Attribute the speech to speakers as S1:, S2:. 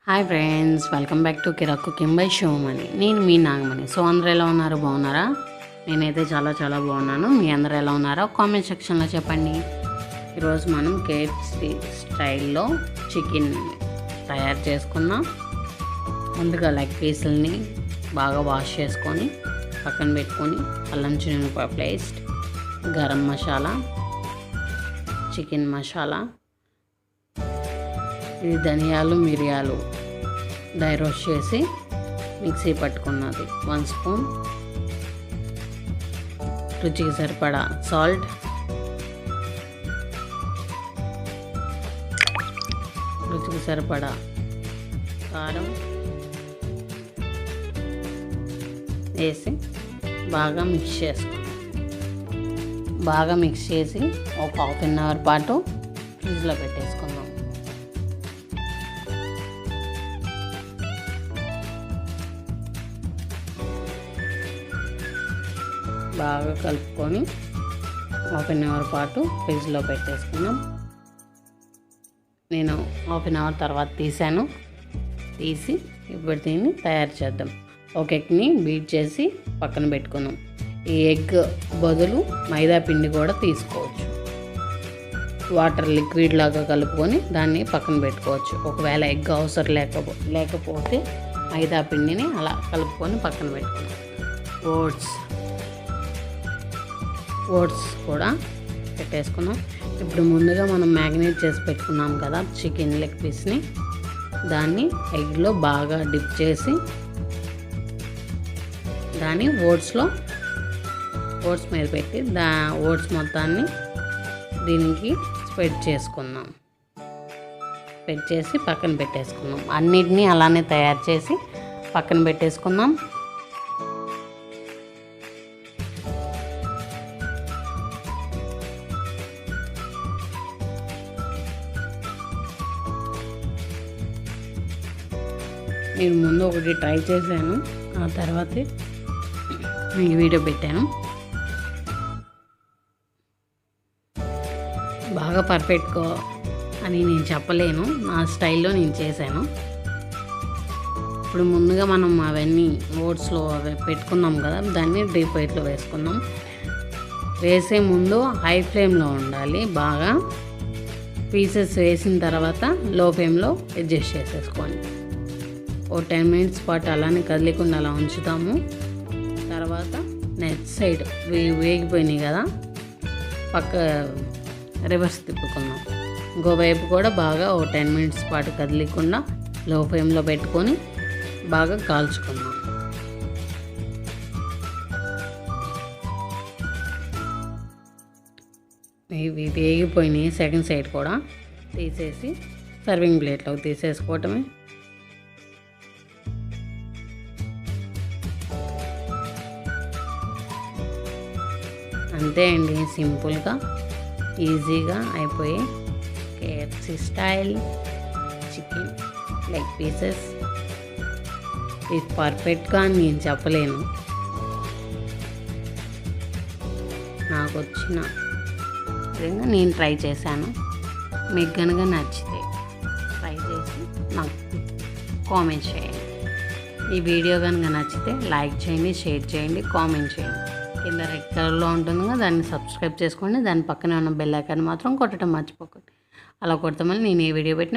S1: Hi friends, welcome back to కిరా cooking by Shivamani. నేను మీ నాగమణి. సో అందరూ ఎలా ఉన్నారు? బాగున్నారా? నేనైతే చాలా బాగున్నాను. మీ అందరూ ఎలా ఉన్నారో కామెంట్ సెక్షన్లో చెప్పండి. ఈరోజు మనం కేఎఫ్సి స్టైల్లో చికెన్ తయారు చేసుకుందాం. ముందుగా లెగ్ పీసులని బాగా వాష్ చేసుకొని పక్కన పెట్టుకొని అల్లం చిన్నులపాయ పేస్ట్, గరం మసాలా, చికెన్ మసాలా, ఇది ధనియాలు మిరియాలు డ్రై రోస్ట్ చేసి మిక్సీ పట్టుకున్నది 1 స్పూన్, రుచికి సరిపడా సాల్ట్, రుచికి సరిపడా కారం వేసి బాగా మిక్స్ చేసుకున్నాం. బాగా మిక్స్ చేసి ఒక ½ అన్ అవర్ పాటు ఫ్రిడ్జ్లో పెట్టేసుకుందాం. బాగా కలుపుకొని ½ అన్ అవర్ పాటు ఫ్రిడ్జ్లో పెట్టేసుకున్నాం. నేను ½ అన్ అవర్ తర్వాత తీసి ఇప్పుడు దీన్ని తయారు చేద్దాం. ఒక ఎగ్ని బీట్ చేసి పక్కన పెట్టుకున్నాం. ఈ ఎగ్ బదులు మైదా పిండి కూడా తీసుకోవచ్చు. వాటర్ లిక్విడ్ లాగా కలుపుకొని దాన్ని పక్కన పెట్టుకోవచ్చు. ఒకవేళ ఎగ్ అవసరం లేకపోతే మైదా పిండిని అలా కలుపుకొని పక్కన పెట్టుకున్నాం. ఓట్స్ కూడా పెట్టేసుకున్నాం. ఇప్పుడు ముందుగా మనం మ్యాగ్నేట్ చేసి పెట్టుకున్నాం కదా చికెన్ లెగ్ పీస్ని, దాన్ని ఎగ్లో బాగా డిప్ చేసి దాన్ని ఓట్స్ మీద పెట్టి ఓట్స్ మొత్తాన్ని దీనికి స్ప్రెడ్ చేసుకుందాం. స్ప్రెడ్ చేసి పక్కన పెట్టేసుకున్నాం. అన్నిటినీ అలానే తయారు చేసి పక్కన పెట్టేసుకుందాం. నేను ముందు ఒకటి ట్రై చేశాను, ఆ తర్వాత మీకు వీడియో పెట్టాను. బాగా పర్ఫెక్ట్గా అని నేను చెప్పలేను, నా స్టైల్లో నేను చేశాను. ఇప్పుడు ముందుగా మనం అవన్నీ ఓట్స్లో పెట్టుకున్నాం కదా, దాన్ని డీప్ ఫ్రైలో వేసుకుందాం. వేసే ముందు హై ఫ్లేమ్లో ఉండాలి. బాగా పీసెస్ వేసిన తర్వాత లో ఫ్లేమ్లో అడ్జస్ట్ చేసేసుకోండి. ఓ 10 మినిట్స్ పాటు అలానే కదిలేకుండా అలా ఉంచుతాము. తర్వాత నెక్స్ట్ సైడ్ వేగిపోయినాయి కదా, పక్క రివర్స్ తిప్పుకుందాం. ఇంకోవైపు కూడా బాగా ఓ 10 మినిట్స్ పాటు కదిలేకుండా లో ఫ్లేమ్లో పెట్టుకొని బాగా కాల్చుకుందాం. ఇవి వేగిపోయినాయి. సెకండ్ సైడ్ కూడా తీసేసి సర్వింగ్ ప్లేట్లోకి తీసేసుకోవటమే. అంతే అండి, సింపుల్గా ఈజీగా అయిపోయే KFC style chicken leg pieces. ఇది పర్ఫెక్ట్గా నేను చెప్పలేను, నాకు వచ్చిన విధంగా నేను ట్రై చేశాను. మీకు కనుక నచ్చితే ట్రై చేసి నాకు కామెంట్ చేయండి. ఈ వీడియో కనుక నచ్చితే లైక్ చేయండి, షేర్ చేయండి, కామెంట్ చేయండి. కింద రెడ్ కలర్లో ఉంటుంది కదా, దాన్ని సబ్స్క్రైబ్ చేసుకోండి. దాని పక్కనే ఉన్న బెల్ ఐకాన్ మాత్రం కొట్టడం మర్చిపోకండి. అలా కొడతామని నేను ఏ వీడియో పెట్టినా